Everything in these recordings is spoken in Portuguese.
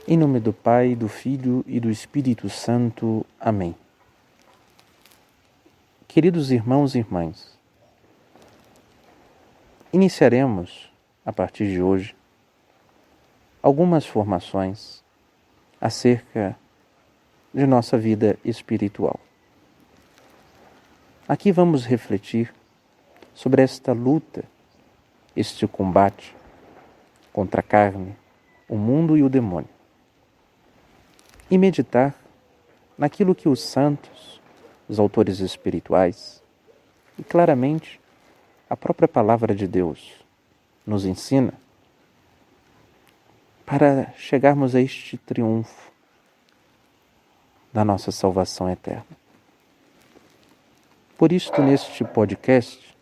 Em nome do Pai, do Filho e do Espírito Santo. Amém. Queridos irmãos e irmãs, iniciaremos, a partir de hoje, algumas formações acerca de nossa vida espiritual. Aqui vamos refletir sobre esta luta, este combate contra a carne, o mundo e o demônio. E meditar naquilo que os santos, os autores espirituais e claramente a própria palavra de Deus nos ensina para chegarmos a este triunfo da nossa salvação eterna. Por isto, neste podcast,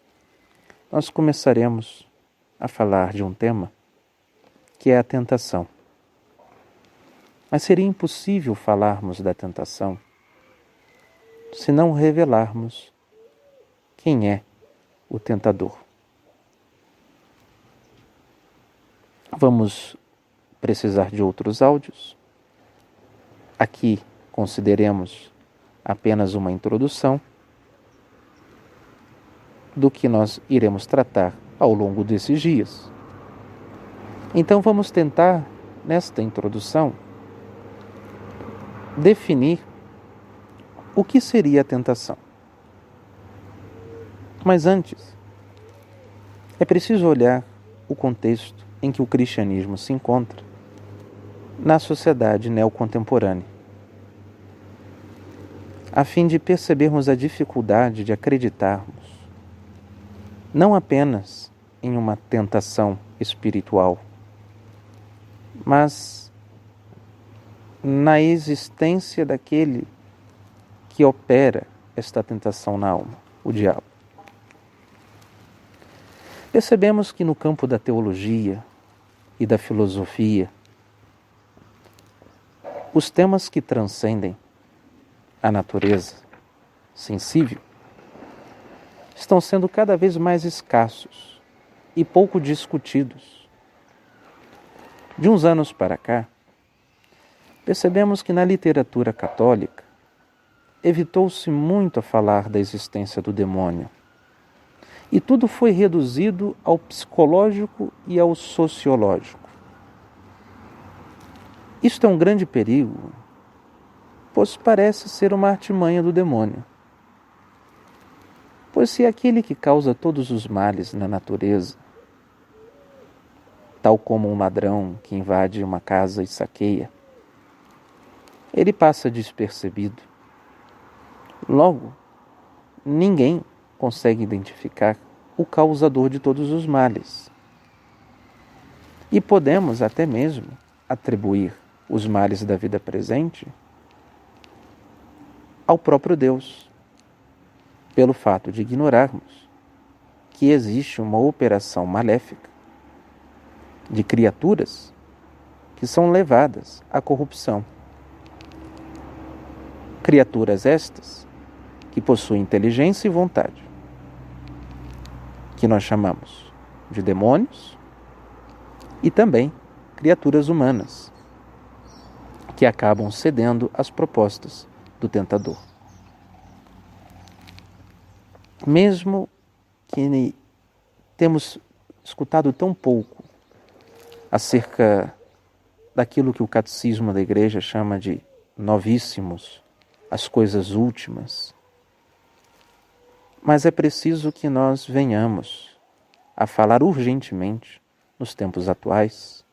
nós começaremos a falar de um tema que é a tentação. Mas seria impossível falarmos da tentação se não revelarmos quem é o tentador. Vamos precisar de outros áudios. Aqui consideremos apenas uma introdução do que nós iremos tratar ao longo desses dias. Então vamos tentar, nesta introdução, definir o que seria a tentação. Mas antes, é preciso olhar o contexto em que o cristianismo se encontra na sociedade neocontemporânea, a fim de percebermos a dificuldade de acreditarmos não apenas em uma tentação espiritual, mas na existência daquele que opera esta tentação na alma, o diabo. Percebemos que no campo da teologia e da filosofia, os temas que transcendem a natureza sensível estão sendo cada vez mais escassos e pouco discutidos. De uns anos para cá, percebemos que na literatura católica evitou-se muito a falar da existência do demônio. E tudo foi reduzido ao psicológico e ao sociológico. Isto é um grande perigo, pois parece ser uma artimanha do demônio. Pois se aquele que causa todos os males na natureza, tal como um ladrão que invade uma casa e saqueia, ele passa despercebido. Logo, ninguém consegue identificar o causador de todos os males. E podemos até mesmo atribuir os males da vida presente ao próprio Deus, pelo fato de ignorarmos que existe uma operação maléfica de criaturas que são levadas à corrupção. Criaturas estas que possuem inteligência e vontade, que nós chamamos de demônios, e também criaturas humanas, que acabam cedendo às propostas do tentador. Mesmo que temos escutado tão pouco acerca daquilo que o catecismo da igreja chama de novíssimos, as coisas últimas. Mas é preciso que nós venhamos a falar urgentemente, nos tempos atuais,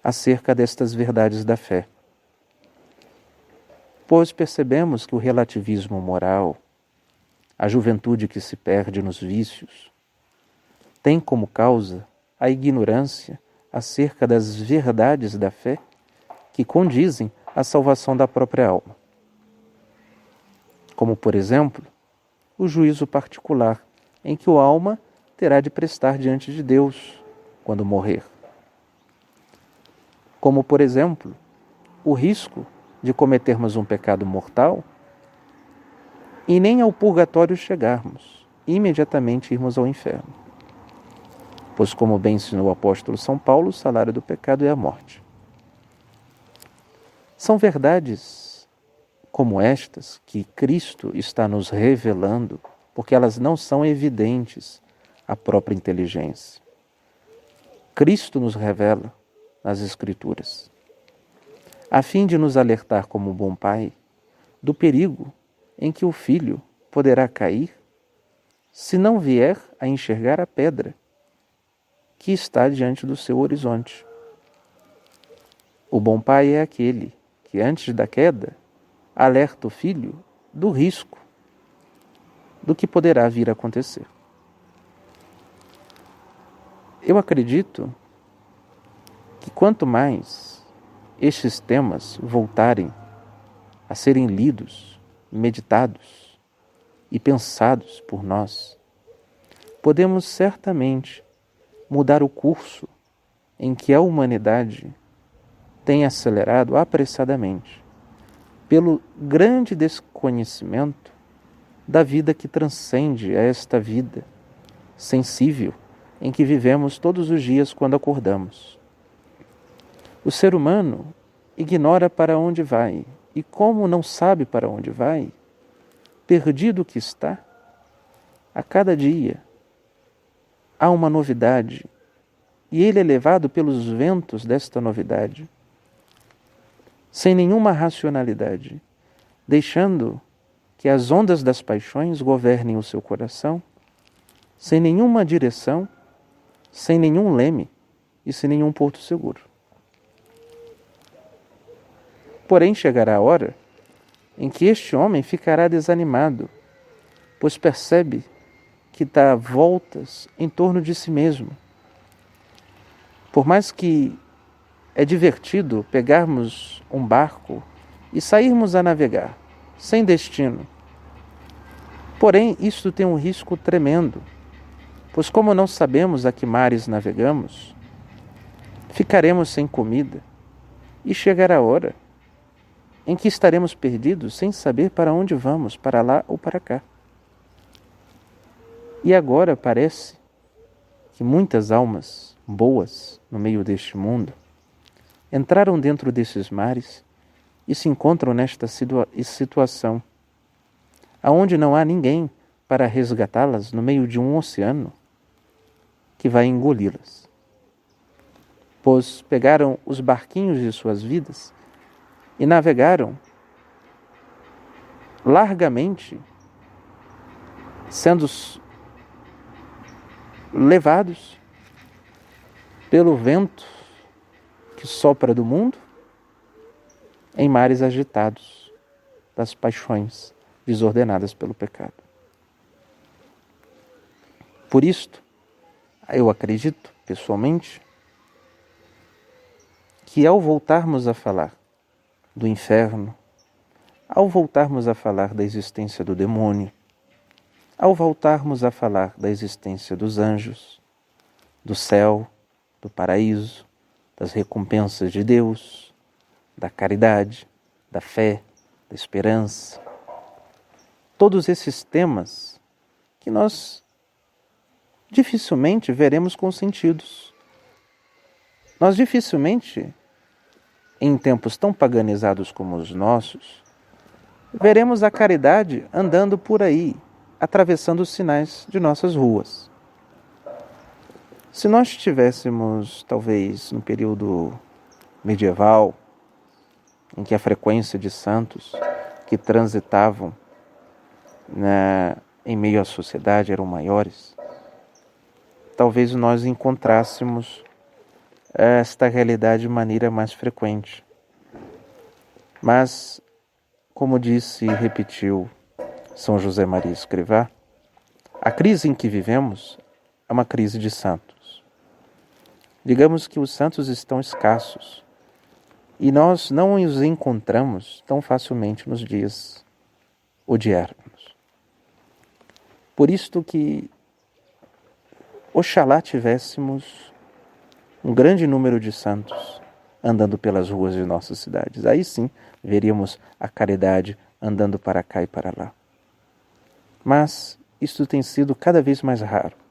acerca destas verdades da fé. Pois percebemos que o relativismo moral, a juventude que se perde nos vícios, tem como causa a ignorância acerca das verdades da fé que condizem à salvação da própria alma. Como, por exemplo, o juízo particular em que a alma terá de prestar diante de Deus quando morrer. Como, por exemplo, o risco de cometermos um pecado mortal e nem ao purgatório chegarmos, e imediatamente irmos ao inferno. Pois, como bem ensinou o apóstolo São Paulo, o salário do pecado é a morte. São verdades como estas que Cristo está nos revelando, porque elas não são evidentes à própria inteligência. Cristo nos revela nas Escrituras, a fim de nos alertar como bom pai do perigo em que o filho poderá cair se não vier a enxergar a pedra que está diante do seu horizonte. O bom pai é aquele que, antes da queda, alerta o filho do risco, do que poderá vir a acontecer. Eu acredito que quanto mais estes temas voltarem a serem lidos, meditados e pensados por nós, podemos certamente mudar o curso em que a humanidade tem acelerado apressadamente, pelo grande desconhecimento da vida que transcende a esta vida sensível em que vivemos todos os dias quando acordamos. O ser humano ignora para onde vai, e como não sabe para onde vai, perdido que está, a cada dia há uma novidade, e ele é levado pelos ventos desta novidade, sem nenhuma racionalidade, deixando que as ondas das paixões governem o seu coração, sem nenhuma direção, sem nenhum leme e sem nenhum porto seguro. Porém, chegará a hora em que este homem ficará desanimado, pois percebe que dá voltas em torno de si mesmo. Por mais que é divertido pegarmos um barco e sairmos a navegar, sem destino, porém, isto tem um risco tremendo, pois como não sabemos a que mares navegamos, ficaremos sem comida e chegará a hora em que estaremos perdidos sem saber para onde vamos, para lá ou para cá. E agora parece que muitas almas boas no meio deste mundo entraram dentro desses mares e se encontram nesta situação, aonde não há ninguém para resgatá-las no meio de um oceano que vai engoli-las. Pois pegaram os barquinhos de suas vidas e navegaram largamente, sendo levados pelo vento que sopra do mundo em mares agitados das paixões desordenadas pelo pecado. Por isto, eu acredito, pessoalmente, que ao voltarmos a falar do inferno, ao voltarmos a falar da existência do demônio, ao voltarmos a falar da existência dos anjos, do céu, do paraíso, das recompensas de Deus, da caridade, da fé, da esperança, todos esses temas que nós dificilmente veremos consentidos. Nós dificilmente, em tempos tão paganizados como os nossos, veremos a caridade andando por aí, atravessando os sinais de nossas ruas. Se nós estivéssemos, talvez, no período medieval, em que a frequência de santos que transitavam em meio à sociedade eram maiores, talvez nós encontrássemos esta realidade de maneira mais frequente. Mas, como disse e repetiu São José Maria Escrivá, a crise em que vivemos é uma crise de santos. Digamos que os santos estão escassos e nós não os encontramos tão facilmente nos dias odiérrimos. Por isto que oxalá tivéssemos um grande número de santos andando pelas ruas de nossas cidades. Aí sim veríamos a caridade andando para cá e para lá. Mas isto tem sido cada vez mais raro.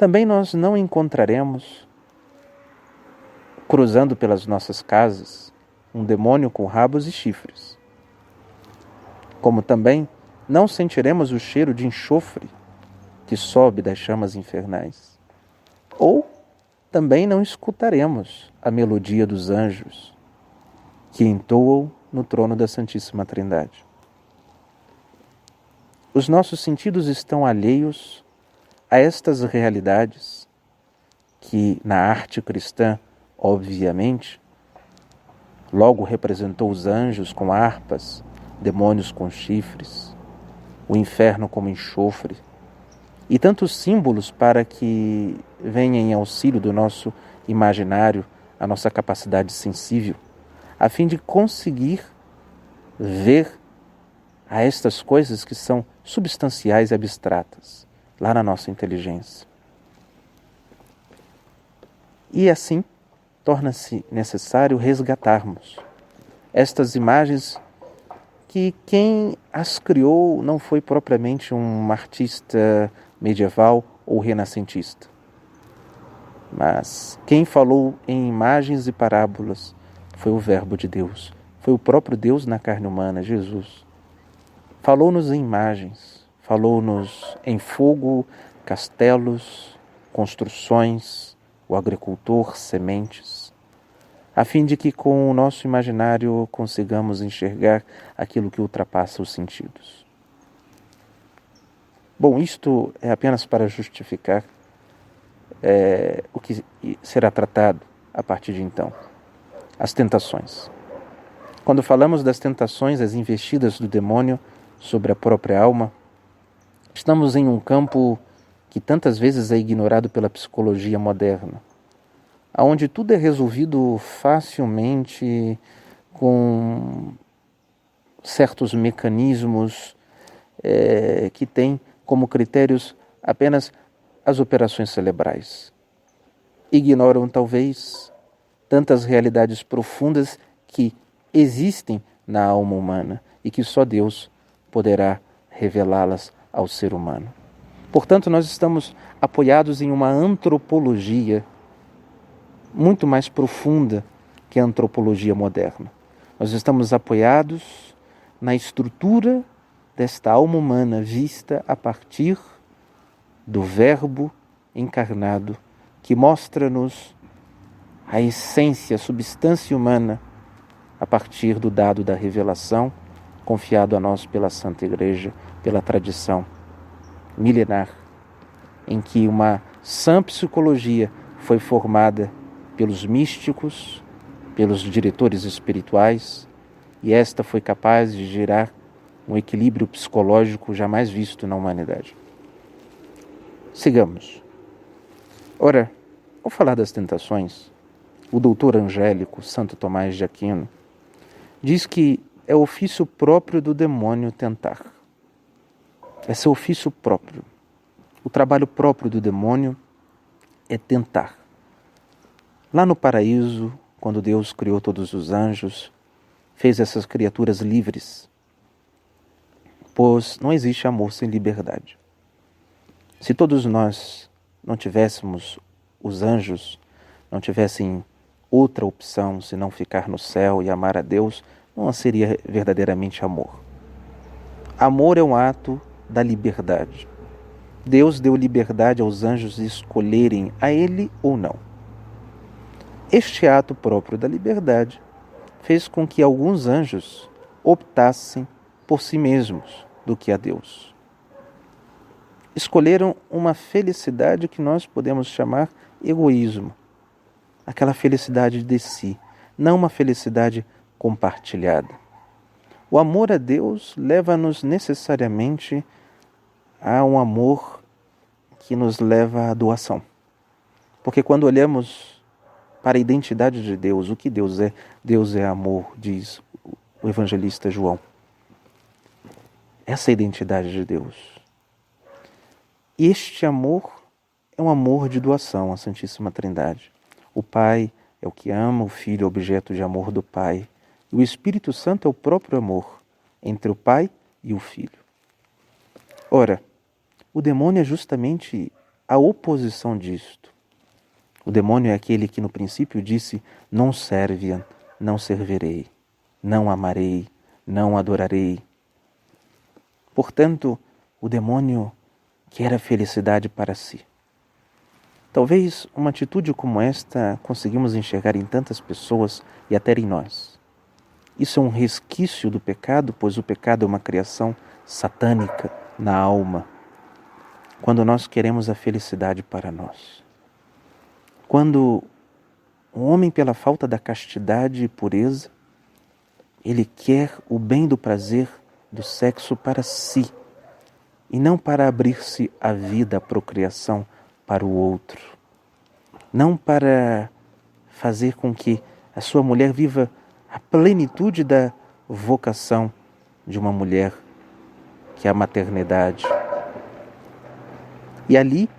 Também nós não encontraremos, cruzando pelas nossas casas, um demônio com rabos e chifres. Como também não sentiremos o cheiro de enxofre que sobe das chamas infernais. Ou também não escutaremos a melodia dos anjos que entoam no trono da Santíssima Trindade. Os nossos sentidos estão alheios a estas realidades que, na arte cristã, obviamente, logo representou os anjos com harpas, demônios com chifres, o inferno como enxofre, e tantos símbolos para que venham em auxílio do nosso imaginário, a nossa capacidade sensível, a fim de conseguir ver a estas coisas que são substanciais e abstratas, lá na nossa inteligência. E assim, torna-se necessário resgatarmos estas imagens que quem as criou não foi propriamente um artista medieval ou renascentista, mas quem falou em imagens e parábolas foi o Verbo de Deus, foi o próprio Deus na carne humana, Jesus. Falou-nos em imagens, falou-nos em fogo, castelos, construções, o agricultor, sementes, a fim de que com o nosso imaginário consigamos enxergar aquilo que ultrapassa os sentidos. Bom, isto é apenas para justificar o que será tratado a partir de então. As tentações. Quando falamos das tentações, as investidas do demônio sobre a própria alma, estamos em um campo que tantas vezes é ignorado pela psicologia moderna, onde tudo é resolvido facilmente com certos mecanismos que têm como critérios apenas as operações cerebrais. Ignoram, talvez, tantas realidades profundas que existem na alma humana e que só Deus poderá revelá-las ao ser humano. Portanto, nós estamos apoiados em uma antropologia muito mais profunda que a antropologia moderna. Nós estamos apoiados na estrutura desta alma humana vista a partir do Verbo encarnado, que mostra-nos a essência, a substância humana a partir do dado da revelação confiado a nós pela Santa Igreja, pela tradição milenar, em que uma sã psicologia foi formada pelos místicos, pelos diretores espirituais, e esta foi capaz de gerar um equilíbrio psicológico jamais visto na humanidade. Sigamos. Ora, ao falar das tentações, o doutor angélico Santo Tomás de Aquino diz que é o ofício próprio do demônio tentar. É seu ofício próprio. O trabalho próprio do demônio é tentar. Lá no paraíso, quando Deus criou todos os anjos, fez essas criaturas livres, pois não existe amor sem liberdade. Se todos nós não tivéssemos os anjos, não tivessem outra opção senão ficar no céu e amar a Deus, não seria verdadeiramente amor. Amor é um ato da liberdade. Deus deu liberdade aos anjos de escolherem a Ele ou não. Este ato próprio da liberdade fez com que alguns anjos optassem por si mesmos do que a Deus. Escolheram uma felicidade que nós podemos chamar egoísmo. Aquela felicidade de si, não uma felicidade compartilhada. O amor a Deus leva-nos necessariamente a um amor que nos leva à doação. Porque quando olhamos para a identidade de Deus, o que Deus é amor, diz o evangelista João. Essa é a identidade de Deus. E este amor é um amor de doação à Santíssima Trindade. O Pai é o que ama, o Filho é objeto de amor do Pai. E o Espírito Santo é o próprio amor entre o Pai e o Filho. Ora, o demônio é justamente a oposição disto. O demônio é aquele que no princípio disse non serviam, não servirei, não amarei, não adorarei. Portanto, o demônio quer a felicidade para si. Talvez uma atitude como esta conseguimos enxergar em tantas pessoas e até em nós. Isso é um resquício do pecado, pois o pecado é uma criação satânica na alma. Quando nós queremos a felicidade para nós. Quando o homem, pela falta da castidade e pureza, ele quer o bem do prazer do sexo para si, e não para abrir-se à vida, à procriação para o outro. Não para fazer com que a sua mulher viva a plenitude da vocação de uma mulher, que é a maternidade. E ali,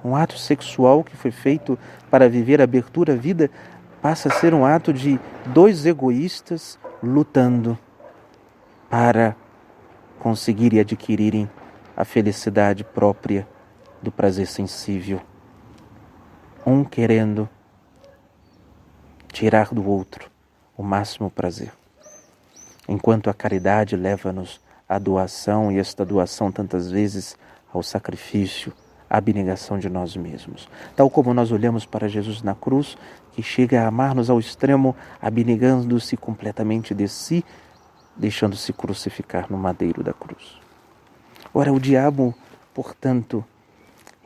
um ato sexual que foi feito para viver a abertura à vida passa a ser um ato de dois egoístas lutando para conseguir e adquirirem a felicidade própria do prazer sensível. Um querendo tirar do outro o máximo prazer. Enquanto a caridade leva-nos à doação, e esta doação tantas vezes ao sacrifício, à abnegação de nós mesmos. Tal como nós olhamos para Jesus na cruz, que chega a amar-nos ao extremo, abnegando-se completamente de si, deixando-se crucificar no madeiro da cruz. Ora, o diabo, portanto,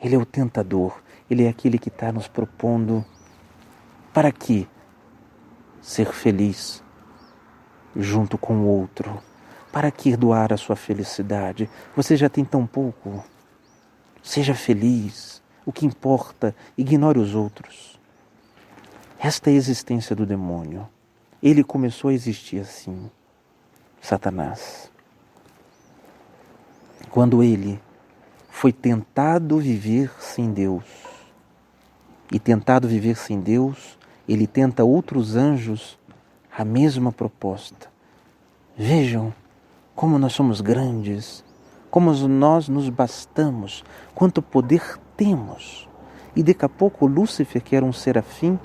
ele é o tentador, ele é aquele que está nos propondo para que ser feliz junto com o outro, para que doar a sua felicidade. Você já tem tão pouco, seja feliz, o que importa, ignore os outros. Esta é a existência do demônio. Ele começou a existir assim, Satanás. Quando ele foi tentado viver sem Deus, e tentado viver sem Deus, ele tenta outros anjos a mesma proposta. Vejam como nós somos grandes, como nós nos bastamos, quanto poder temos. E daqui a pouco Lúcifer, que era um serafim,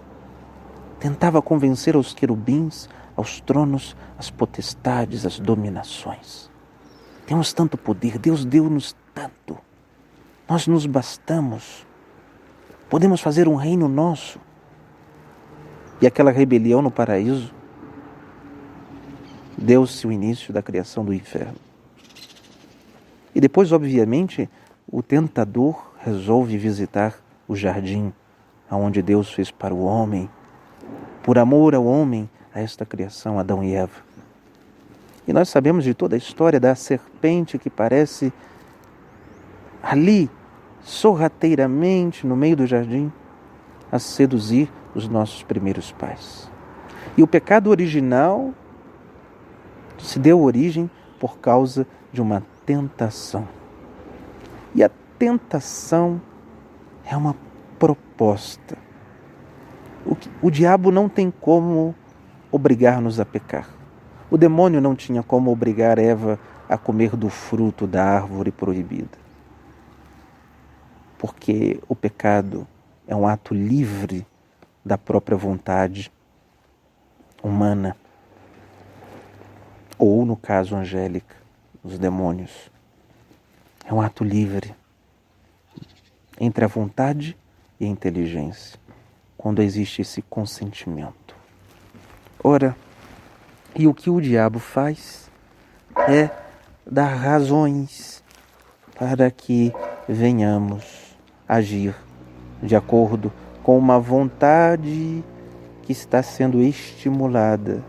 tentava convencer aos querubins, aos tronos, as potestades, as dominações. Temos tanto poder, Deus deu-nos tanto. Nós nos bastamos. Podemos fazer um reino nosso. E aquela rebelião no paraíso deu-se o início da criação do inferno. E depois, obviamente, o tentador resolve visitar o jardim onde Deus fez para o homem, por amor ao homem, a esta criação, Adão e Eva. E nós sabemos de toda a história da serpente que parece ali, sorrateiramente, no meio do jardim, a seduzir os nossos primeiros pais. E o pecado original se deu origem por causa de uma tentação. E a tentação é uma proposta. O diabo não tem como obrigar-nos a pecar. O demônio não tinha como obrigar Eva a comer do fruto da árvore proibida. Porque o pecado é um ato livre da própria vontade humana. Ou, no caso angélica, os demônios. É um ato livre entre a vontade e a inteligência, quando existe esse consentimento. Ora, e o que o diabo faz é dar razões para que venhamos agir de acordo com uma vontade que está sendo estimulada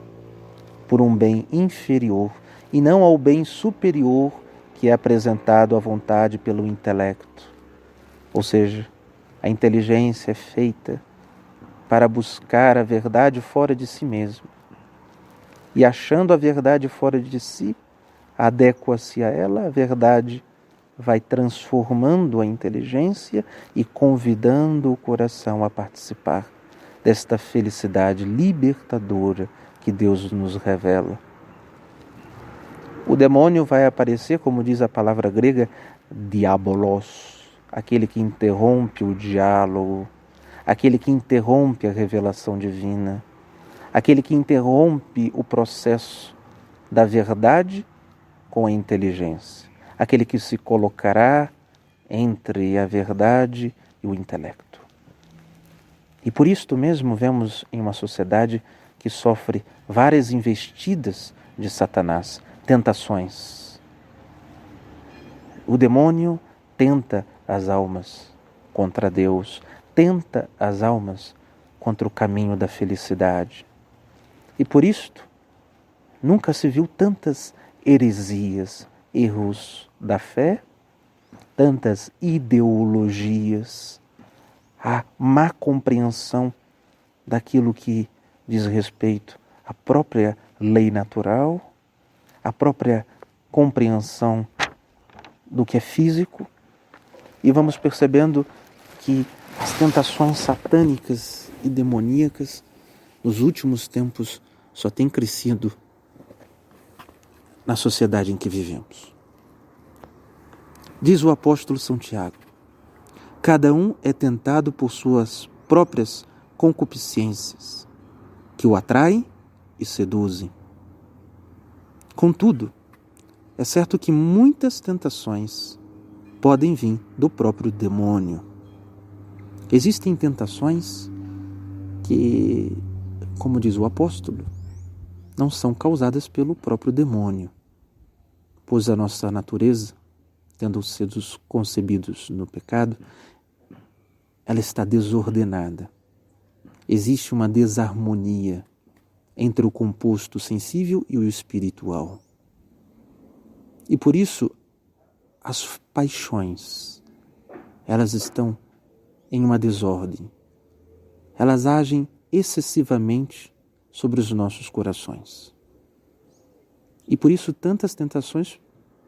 por um bem inferior e não ao bem superior que é apresentado à vontade pelo intelecto. Ou seja, a inteligência é feita para buscar a verdade fora de si mesmo. E achando a verdade fora de si, adequa-se a ela, a verdade vai transformando a inteligência e convidando o coração a participar desta felicidade libertadora que Deus nos revela. O demônio vai aparecer, como diz a palavra grega, diabolos, aquele que interrompe o diálogo, aquele que interrompe a revelação divina, aquele que interrompe o processo da verdade com a inteligência, aquele que se colocará entre a verdade e o intelecto. E por isto mesmo vemos em uma sociedade que sofre várias investidas de Satanás, tentações. O demônio tenta as almas contra Deus, tenta as almas contra o caminho da felicidade. E por isto, nunca se viu tantas heresias, erros da fé, tantas ideologias, a má compreensão daquilo que diz respeito à própria lei natural, à própria compreensão do que é físico, e vamos percebendo que as tentações satânicas e demoníacas nos últimos tempos só têm crescido na sociedade em que vivemos. Diz o apóstolo São Tiago: cada um é tentado por suas próprias concupiscências, que o atraem e seduzem. Contudo, é certo que muitas tentações podem vir do próprio demônio. Existem tentações que, como diz o apóstolo, não são causadas pelo próprio demônio, pois a nossa natureza, tendo sido concebidos no pecado, ela está desordenada. Existe uma desarmonia entre o composto sensível e o espiritual. E por isso, as paixões, elas estão em uma desordem. Elas agem excessivamente sobre os nossos corações. E por isso tantas tentações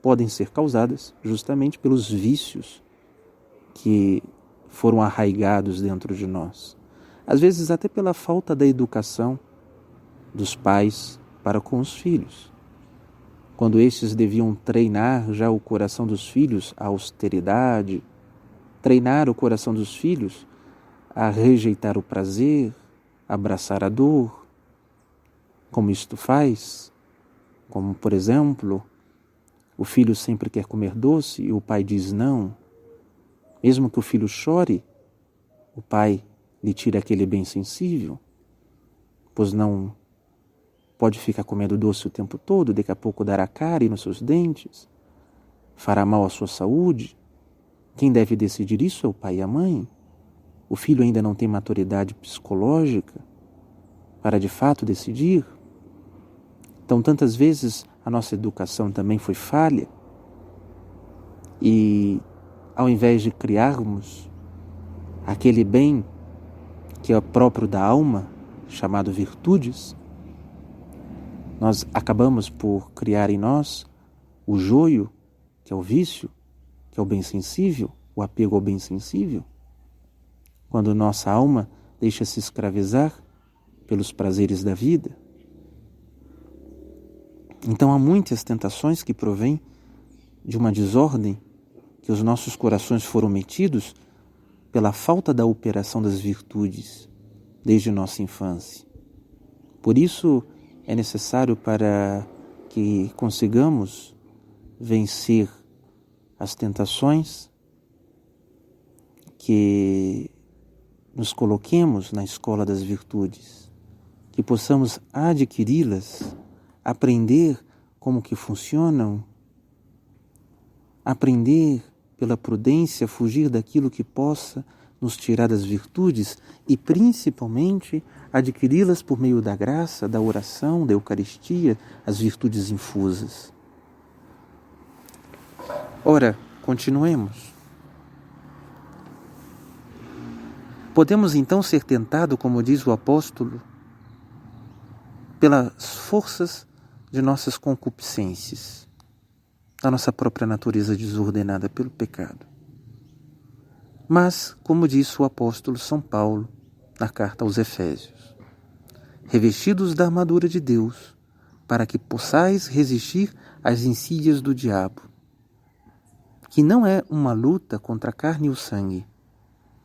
podem ser causadas justamente pelos vícios que foram arraigados dentro de nós. Às vezes até pela falta da educação dos pais para com os filhos. Quando estes deviam treinar já o coração dos filhos à austeridade, treinar o coração dos filhos a rejeitar o prazer, abraçar a dor, como isto faz, como por exemplo, o filho sempre quer comer doce e o pai diz não. Mesmo que o filho chore, o pai lhe tira aquele bem sensível, pois não pode ficar comendo doce o tempo todo, daqui a pouco dará cárie nos seus dentes, fará mal à sua saúde. Quem deve decidir isso é o pai e a mãe. O filho ainda não tem maturidade psicológica para de fato decidir. Então, tantas vezes a nossa educação também foi falha e ao invés de criarmos aquele bem que é próprio da alma, chamado virtudes, nós acabamos por criar em nós o joio, que é o vício, que é o bem sensível, o apego ao bem sensível, quando nossa alma deixa se escravizar pelos prazeres da vida. Então há muitas tentações que provêm de uma desordem que os nossos corações foram metidos pela falta da operação das virtudes desde nossa infância. Por isso é necessário, para que consigamos vencer as tentações, que nos coloquemos na escola das virtudes, que possamos adquiri-las, aprender como que funcionam, aprender pela prudência, fugir daquilo que possa nos tirar das virtudes e principalmente adquiri-las por meio da graça, da oração, da Eucaristia, as virtudes infusas. Ora, continuemos. Podemos então ser tentados, como diz o apóstolo, pelas forças de nossas concupiscências, da nossa própria natureza desordenada pelo pecado. Mas, como disse o apóstolo São Paulo na carta aos Efésios, revestidos da armadura de Deus, para que possais resistir às insídias do diabo, que não é uma luta contra a carne e o sangue,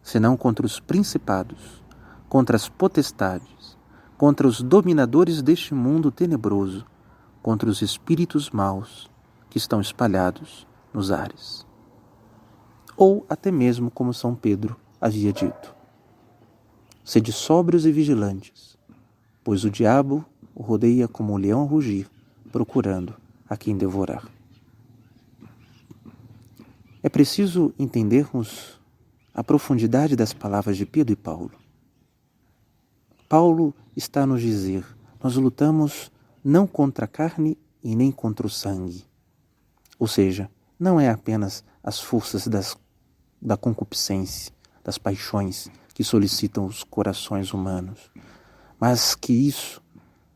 senão contra os principados, contra as potestades, contra os dominadores deste mundo tenebroso, contra os espíritos maus que estão espalhados nos ares. Ou até mesmo como São Pedro havia dito: sede sóbrios e vigilantes, pois o diabo o rodeia como um leão a rugir, procurando a quem devorar. É preciso entendermos a profundidade das palavras de Pedro e Paulo. Paulo está a nos dizer: nós lutamos não contra a carne e nem contra o sangue. Ou seja, não é apenas as forças da concupiscência, das paixões que solicitam os corações humanos, mas que isso,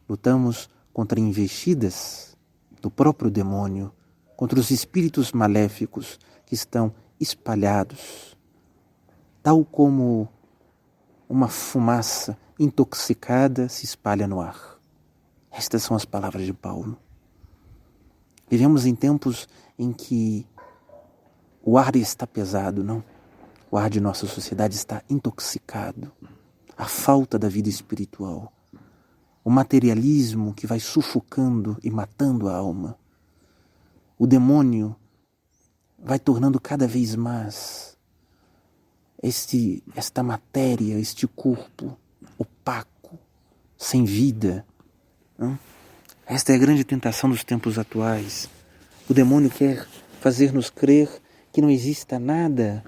lutamos contra investidas do próprio demônio, contra os espíritos maléficos que estão espalhados, tal como uma fumaça intoxicada se espalha no ar. Estas são as palavras de Paulo. Vivemos em tempos em que o ar está pesado, não? O ar de nossa sociedade está intoxicado. A falta da vida espiritual. O materialismo que vai sufocando e matando a alma. O demônio vai tornando cada vez mais esta matéria, este corpo opaco, sem vida. Não? Esta é a grande tentação dos tempos atuais. O demônio quer fazer-nos crer que não exista nada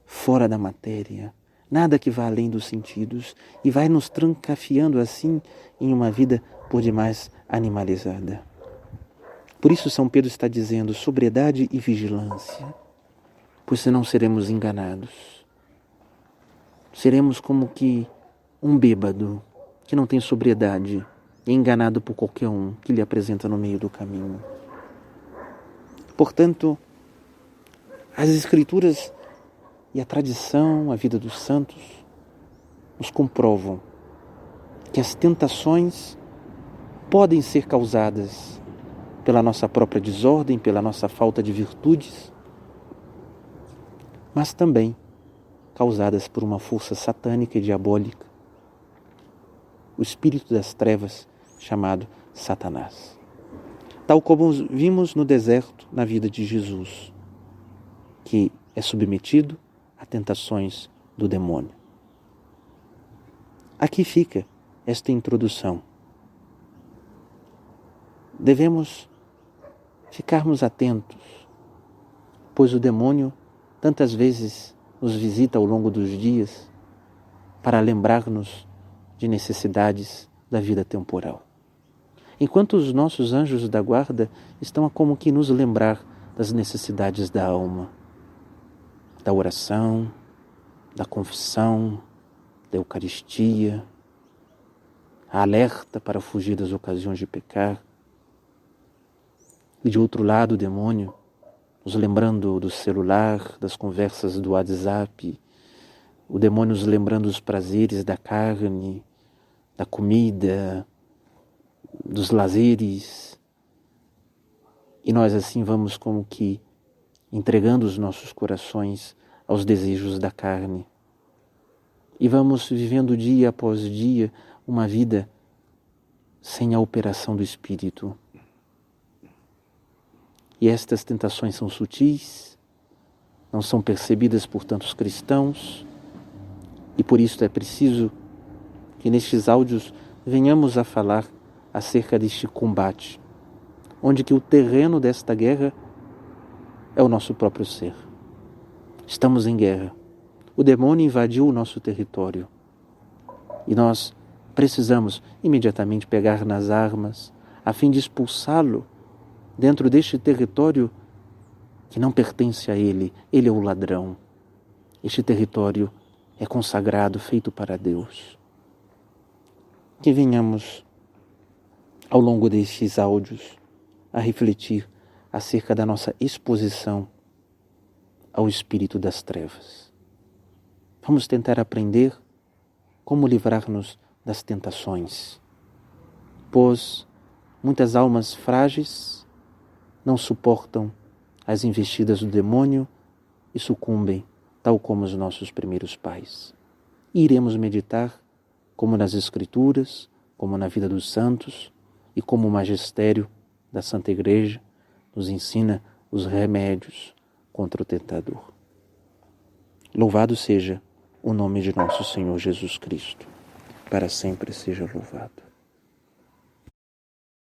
fora da matéria, nada que vá além dos sentidos, e vai nos trancafiando assim em uma vida por demais animalizada. Por isso São Pedro está dizendo sobriedade e vigilância, pois senão seremos enganados. Seremos como que um bêbado que não tem sobriedade e enganado por qualquer um que lhe apresenta no meio do caminho. Portanto, as Escrituras e a tradição, a vida dos santos, nos comprovam que as tentações podem ser causadas pela nossa própria desordem, pela nossa falta de virtudes, mas também causadas por uma força satânica e diabólica, o espírito das trevas chamado Satanás. Tal como vimos no deserto na vida de Jesus, que é submetido a tentações do demônio. Aqui fica esta introdução. Devemos ficarmos atentos, pois o demônio tantas vezes nos visita ao longo dos dias para lembrar-nos de necessidades da vida temporal. Enquanto os nossos anjos da guarda estão a como que nos lembrar das necessidades da alma, da oração, da confissão, da Eucaristia, a alerta para fugir das ocasiões de pecar. E de outro lado, o demônio, nos lembrando do celular, das conversas do WhatsApp, o demônio nos lembrando dos prazeres da carne, da comida, dos lazeres. E nós assim vamos como que entregando os nossos corações aos desejos da carne. E vamos vivendo dia após dia uma vida sem a operação do Espírito. E estas tentações são sutis, não são percebidas por tantos cristãos, e por isso é preciso que nestes áudios venhamos a falar acerca deste combate, onde que o terreno desta guerra é o nosso próprio ser. Estamos em guerra. O demônio invadiu o nosso território e nós precisamos imediatamente pegar nas armas a fim de expulsá-lo dentro deste território que não pertence a ele. Ele é o ladrão. Este território é consagrado, feito para Deus. Que venhamos, ao longo destes áudios, a refletir acerca da nossa exposição ao espírito das trevas. Vamos tentar aprender como livrar-nos das tentações, pois muitas almas frágeis não suportam as investidas do demônio e sucumbem, tal como os nossos primeiros pais. E iremos meditar, como nas Escrituras, como na vida dos santos e como o magistério da Santa Igreja nos ensina os remédios contra o tentador. Louvado seja o nome de nosso Senhor Jesus Cristo. Para sempre seja louvado.